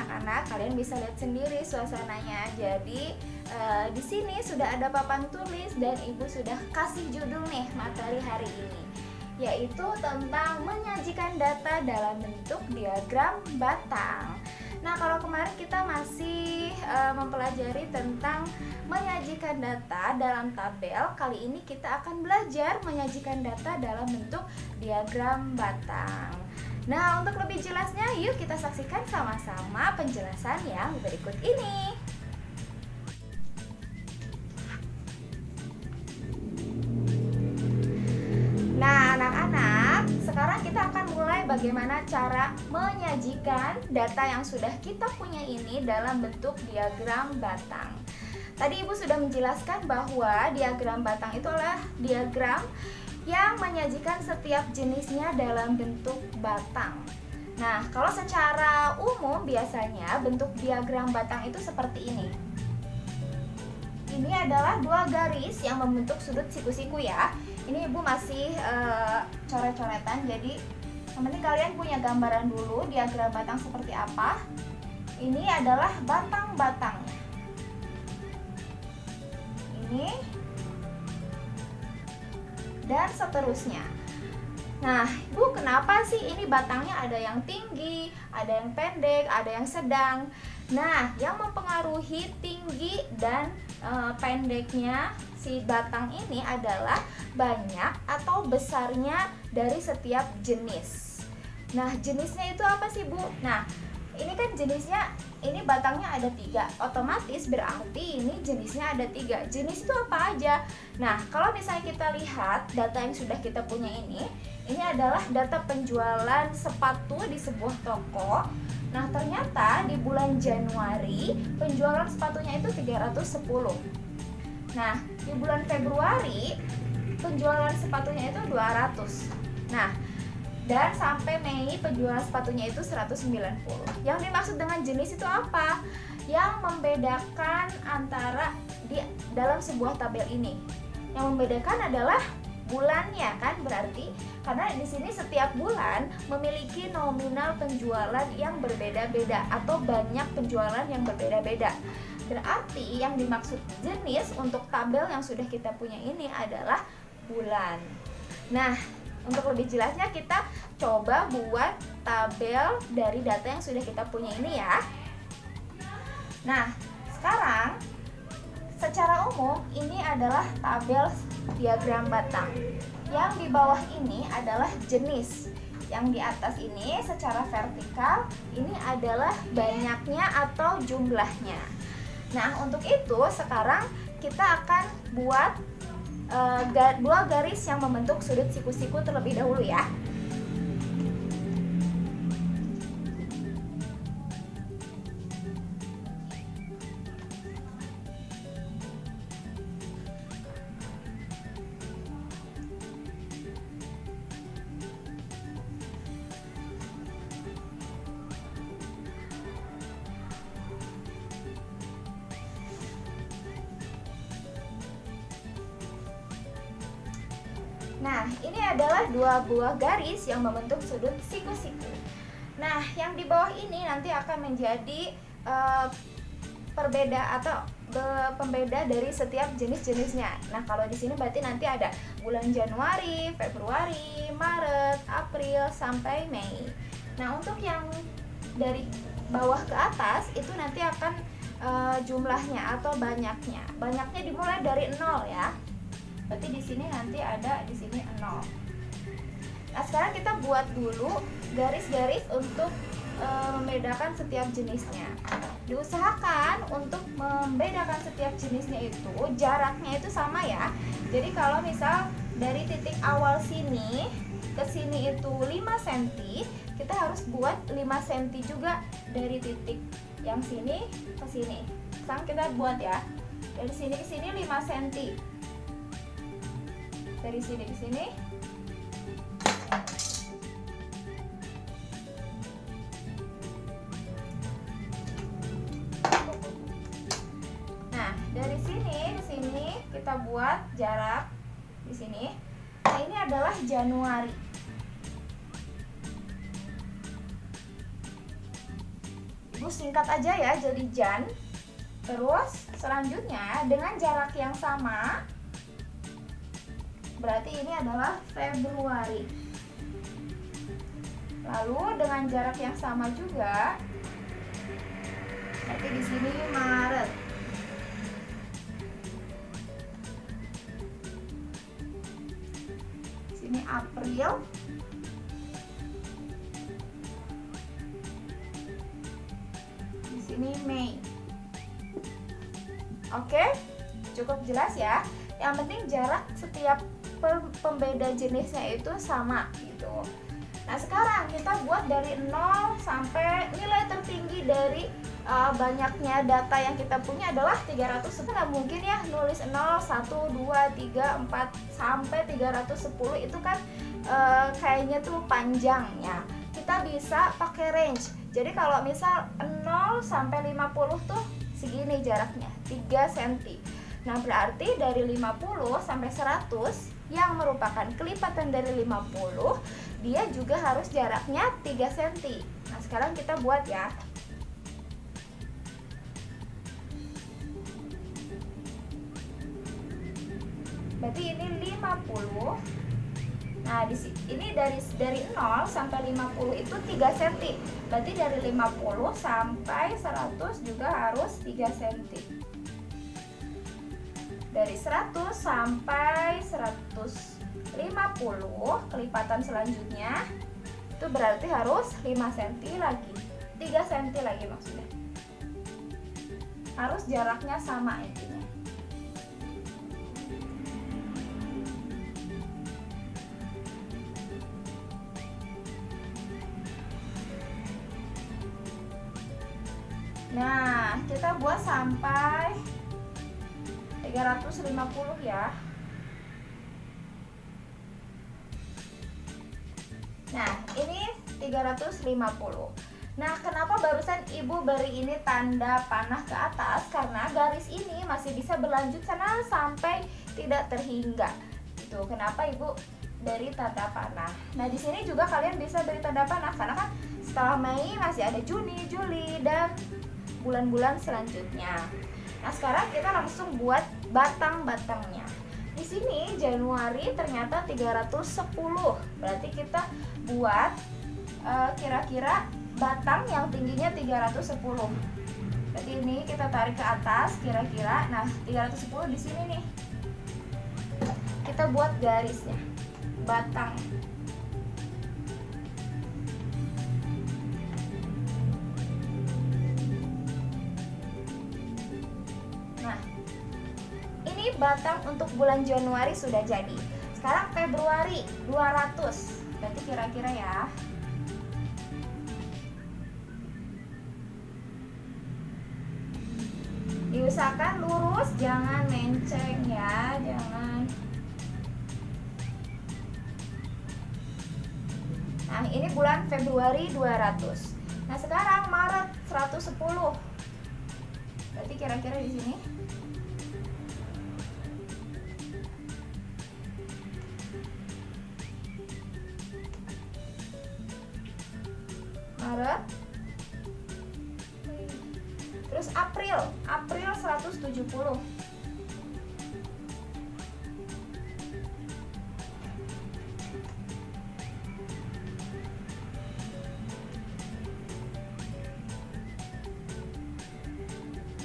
anak-anak, kalian bisa lihat sendiri suasananya. Jadi di sini sudah ada papan tulis dan ibu sudah kasih judul nih materi hari ini, yaitu tentang menyajikan data dalam bentuk diagram batang. Nah, kalau kemarin kita masih mempelajari tentang menyajikan data dalam tabel, kali ini kita akan belajar menyajikan data dalam bentuk diagram batang. Nah, untuk lebih jelasnya, yuk kita saksikan sama-sama penjelasan yang berikut ini. Nah, anak-anak, sekarang kita akan mulai bagaimana cara menyajikan data yang sudah kita punya ini dalam bentuk diagram batang. Tadi ibu sudah menjelaskan bahwa diagram batang itu adalah diagram yang menyajikan setiap jenisnya dalam bentuk batang. Nah, kalau secara umum biasanya bentuk diagram batang itu seperti ini. Ini adalah dua garis yang membentuk sudut siku-siku ya. Ini ibu masih coret-coretan, jadi yang penting kalian punya gambaran dulu diagram batang seperti apa. Ini adalah batang-batangnya. Ini dan seterusnya. Nah, Bu, kenapa sih ini batangnya ada yang tinggi, ada yang pendek, ada yang sedang? Nah, yang mempengaruhi tinggi dan pendeknya si batang ini adalah banyak atau besarnya dari setiap jenis. Nah, jenisnya itu apa sih, Bu? Nah, ini kan jenisnya, ini batangnya ada 3, otomatis berarti ini jenisnya ada 3. Jenis itu apa aja? Nah, kalau misalnya kita lihat data yang sudah kita punya ini adalah data penjualan sepatu di sebuah toko. Nah, ternyata di bulan Januari penjualan sepatunya itu 310. Nah, di bulan Februari penjualan sepatunya itu 200. Nah, dan sampai Mei penjualan sepatunya itu 190. Yang dimaksud dengan jenis itu apa? Yang membedakan antara di dalam sebuah tabel ini. Yang membedakan adalah bulannya kan, berarti karena di sini setiap bulan memiliki nominal penjualan yang berbeda-beda atau banyak penjualan yang berbeda-beda. Berarti yang dimaksud jenis untuk tabel yang sudah kita punya ini adalah bulan. Nah, untuk lebih jelasnya kita coba buat tabel dari data yang sudah kita punya ini ya. Nah, sekarang secara umum ini adalah tabel diagram batang. Yang di bawah ini adalah jenis. Yang di atas ini secara vertikal ini adalah banyaknya atau jumlahnya. Nah, untuk itu sekarang kita akan buat dua garis yang membentuk sudut siku-siku terlebih dahulu ya. Nah, ini adalah dua buah garis yang membentuk sudut siku-siku. Nah, yang di bawah ini nanti akan menjadi pembeda dari setiap jenis-jenisnya. Nah, kalau di sini berarti nanti ada bulan Januari, Februari, Maret, April sampai Mei. Nah, untuk yang dari bawah ke atas itu nanti akan jumlahnya atau banyaknya. Banyaknya dimulai dari 0 ya. Berarti di sini nanti ada di sini 0. Nah, sekarang kita buat dulu garis-garis untuk membedakan setiap jenisnya. Diusahakan untuk membedakan setiap jenisnya itu jaraknya itu sama ya. Jadi kalau misal dari titik awal sini ke sini itu 5 cm, kita harus buat 5 cm juga dari titik yang sini ke sini. Sekarang kita buat ya. Dari sini ke sini 5 cm. Dari sini ke sini. Nah, dari sini ke sini kita buat jarak di sini. Nah, ini adalah Januari. Di Ibu singkat aja ya jadi Jan. Terus selanjutnya dengan jarak yang sama, berarti ini adalah Februari. Lalu dengan jarak yang sama juga, berarti di sini Maret. Sini April. Di sini Mei. Oke, cukup jelas ya. Yang penting jarak setiap pembeda jenisnya itu sama gitu. Nah sekarang kita buat dari 0 sampai nilai tertinggi dari banyaknya data yang kita punya adalah 300. Nggak mungkin ya nulis 0, 1, 2, 3, 4 sampai 310 itu kan kayaknya tuh panjang ya. Kita bisa pakai range. Jadi kalau misal 0 sampai 50 tuh segini jaraknya, 3 cm. Nah berarti dari 50 sampai 100 yang merupakan kelipatan dari 50, dia juga harus jaraknya 3 cm. Nah sekarang kita buat ya. Berarti ini 50. Nah ini dari 0 sampai 50 itu 3 cm. Berarti dari 50 sampai 100 juga harus 3 cm. Dari 100 sampai 150 kelipatan selanjutnya itu berarti harus 5 cm lagi, 3 cm lagi maksudnya. Harus jaraknya sama intinya. Nah, kita buat sampai 350 ya. Nah, ini 350. Nah, kenapa barusan Ibu beri ini tanda panah ke atas? Karena garis ini masih bisa berlanjut sana sampai tidak terhingga. Itu kenapa Ibu beri tanda panah. Nah, di sini juga kalian bisa beri tanda panah karena kan setelah Mei masih ada Juni, Juli dan bulan-bulan selanjutnya. Nah, sekarang kita langsung buat batang-batangnya. Di sini Januari ternyata 310. Berarti kita buat kira-kira batang yang tingginya 310. Berarti ini kita tarik ke atas kira-kira. Nah, 310 di sini nih. Kita buat garisnya. Batang. Batang untuk bulan Januari sudah jadi. Sekarang Februari 200. Berarti kira-kira ya. Diusahakan lurus, jangan menceng ya, jangan. Nah, ini bulan Februari 200. Nah, sekarang Maret 110. Berarti kira-kira di sini. Maret. Terus April 170.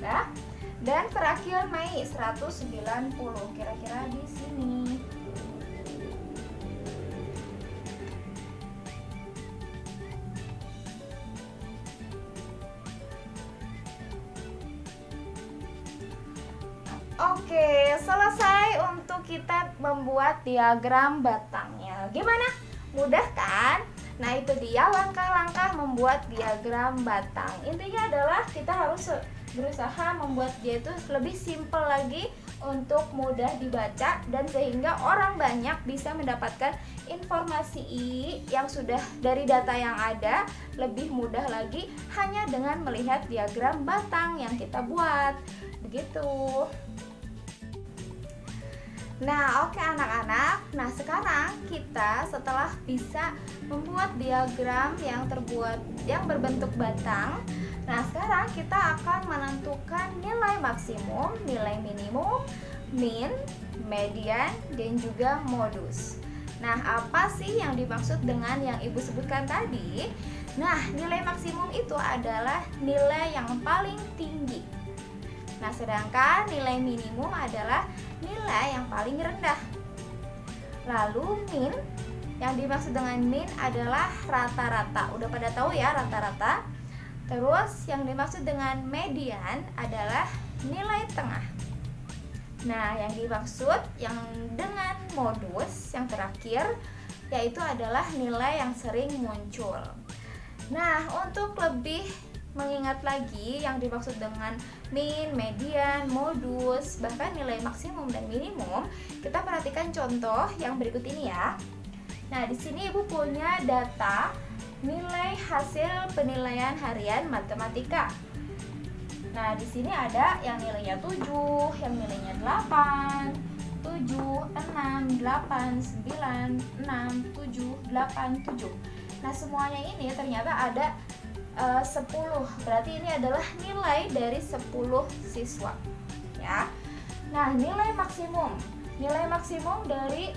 Nah, dan terakhir Mei 190. Kira-kira di sini. Oke, selesai untuk kita membuat diagram batangnya. Gimana? Mudah kan? Nah, itu dia langkah-langkah membuat diagram batang. Intinya adalah kita harus berusaha membuat dia itu lebih simpel lagi untuk mudah dibaca dan sehingga orang banyak bisa mendapatkan informasi yang sudah dari data yang ada lebih mudah lagi hanya dengan melihat diagram batang yang kita buat. Begitu. Nah, oke anak-anak. Nah, sekarang kita setelah bisa membuat diagram yang berbentuk batang, Nah, sekarang kita akan menentukan nilai maksimum, nilai minimum, min, median, dan juga modus. Nah, apa sih yang dimaksud dengan yang Ibu sebutkan tadi? Nah, nilai maksimum itu adalah nilai yang paling tinggi. Nah, sedangkan nilai minimum adalah nilai yang paling rendah. Lalu min, yang dimaksud dengan min adalah rata-rata. Udah pada tahu ya rata-rata. Terus yang dimaksud dengan median adalah nilai tengah. Nah, yang dimaksud yang dengan modus yang terakhir yaitu adalah nilai yang sering muncul. Nah, untuk lebih mengingat lagi yang dimaksud dengan min, median, modus, bahkan nilai maksimum dan minimum, kita perhatikan contoh yang berikut ini ya. Nah, di sini Ibu punya data nilai hasil penilaian harian matematika. Nah, di sini ada yang nilainya 7, yang nilainya 8, 7, 6, 8, 9, 6, 7, 8, 7. Nah, semuanya ini ternyata ada 10. Berarti ini adalah nilai dari 10 siswa ya. Nah, nilai maksimum dari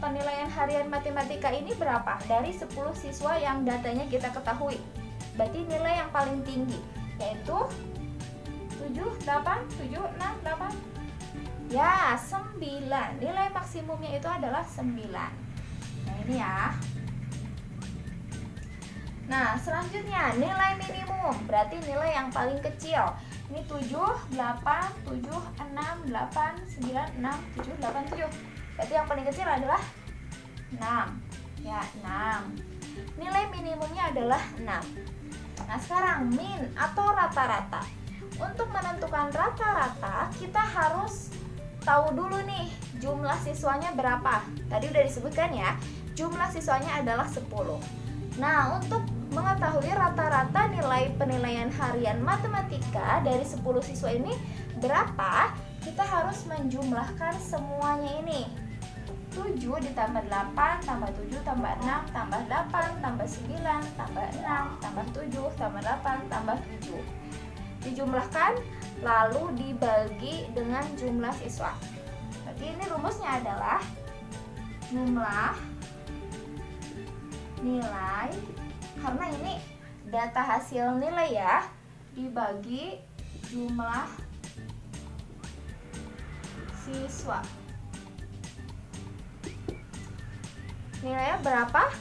penilaian harian matematika ini berapa? Dari 10 siswa yang datanya kita ketahui. Berarti nilai yang paling tinggi yaitu 7, 8, 7, 6, 8. Ya, 9. Nilai maksimumnya itu adalah 9. Nah, ini ya. Nah, selanjutnya nilai minimum, berarti nilai yang paling kecil. Ini 7, 8, 7, 6, 8, 9, 6, 7, 8, 7. Berarti yang paling kecil adalah 6. Ya, 6. Nilai minimumnya adalah 6. Nah, sekarang min atau rata-rata. Untuk menentukan rata-rata, kita harus tahu dulu nih jumlah siswanya berapa. Tadi udah disebutkan ya, jumlah siswanya adalah 10. Nah, untuk mengetahui rata-rata nilai penilaian harian matematika dari 10 siswa ini berapa, kita harus menjumlahkan semuanya ini. 7 ditambah 8 tambah 7 tambah 6 tambah 8 tambah 9 tambah 6 tambah 7 tambah 8 tambah 7. Dijumlahkan lalu dibagi dengan jumlah siswa. Berarti ini rumusnya adalah jumlah nilai, karena ini data hasil nilai ya, dibagi jumlah siswa. Nilainya berapa?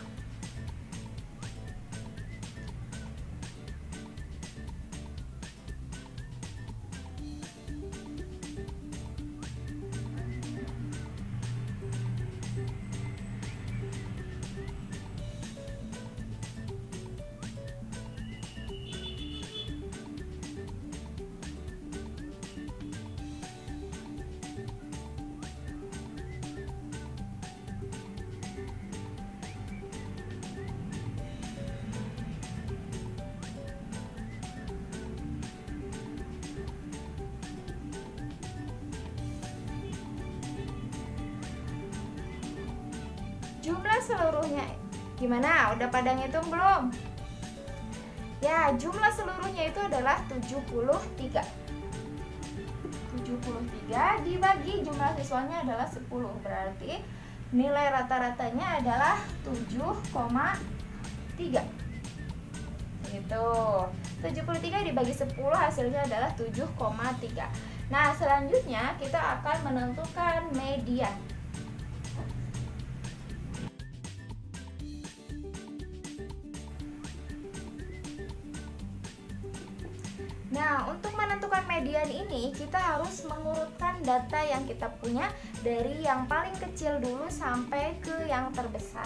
Jumlah seluruhnya gimana? Udah pada ngitung belum? Ya, jumlah seluruhnya itu adalah 73. 73 dibagi jumlah siswanya adalah 10. Berarti nilai rata-ratanya adalah 7,3. Gitu. 73 dibagi 10 hasilnya adalah 7,3. Nah, selanjutnya kita akan menentukan median. Nah, untuk menentukan median ini kita harus mengurutkan data yang kita punya dari yang paling kecil dulu sampai ke yang terbesar.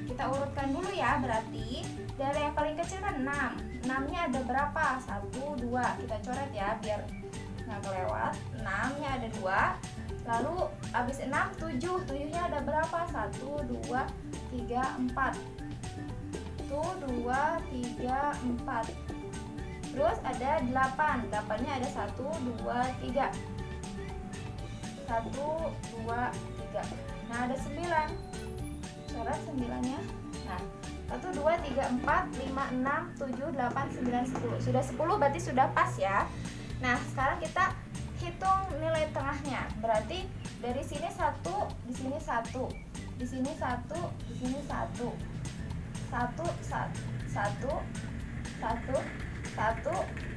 Kita urutkan dulu ya, berarti dari yang paling kecil kan 6. 6-nya ada berapa? 1, 2. Kita coret ya biar nggak kelewat. 6-nya ada 2. Lalu habis 6, 7. 7-nya ada berapa? 1, 2, 3, 4. 1, 2, 3, 4. Terus ada 8, 8-nya ada 1, 2, 3. 1, 2, 3. Nah, ada 9. Coret 9-nya. Nah, 1, 2, 3, 4, 5, 6, 7, 8, 9, 10. Sudah 10 berarti sudah pas ya. Nah, sekarang kita hitung nilai tengahnya. Berarti dari sini 1, di sini 1, di sini 1, di sini 1. 1, 1, 1, 1,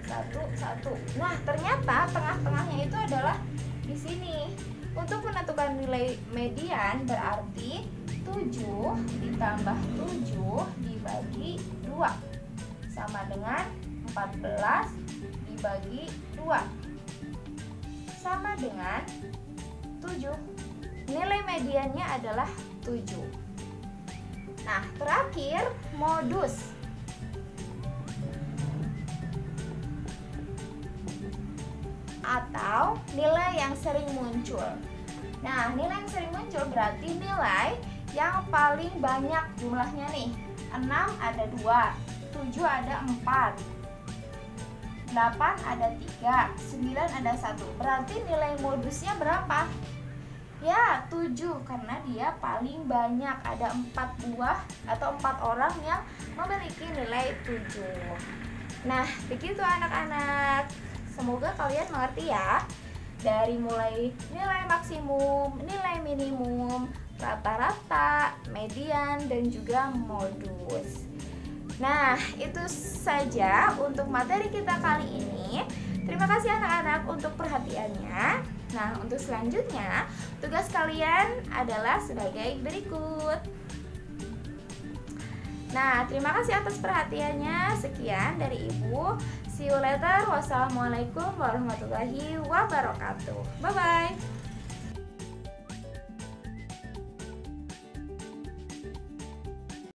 1. Nah, ternyata tengah-tengahnya itu adalah di sini. Untuk menentukan nilai median berarti 7 ditambah 7 dibagi 2 sama dengan 14 dibagi 2 sama dengan 7. Nilai mediannya adalah 7. Nah, terakhir modus. Atau nilai yang sering muncul. Nah, nilai yang sering muncul berarti nilai yang paling banyak jumlahnya nih. 6 ada 2, 7 ada 4, 8 ada 3, 9 ada 1. Berarti nilai modusnya berapa? Ya, 7, karena dia paling banyak. Ada 4 buah atau 4 orang yang memiliki nilai 7. Nah, begitu anak-anak. Semoga kalian mengerti ya. Dari mulai nilai maksimum, nilai minimum, rata-rata, median, dan juga modus. Nah, itu saja untuk materi kita kali ini. Terima kasih anak-anak untuk perhatiannya. Nah, untuk selanjutnya, tugas kalian adalah sebagai berikut. Nah, terima kasih atas perhatiannya. Sekian dari Ibu. See you later. Wassalamualaikum warahmatullahi wabarakatuh. Bye-bye.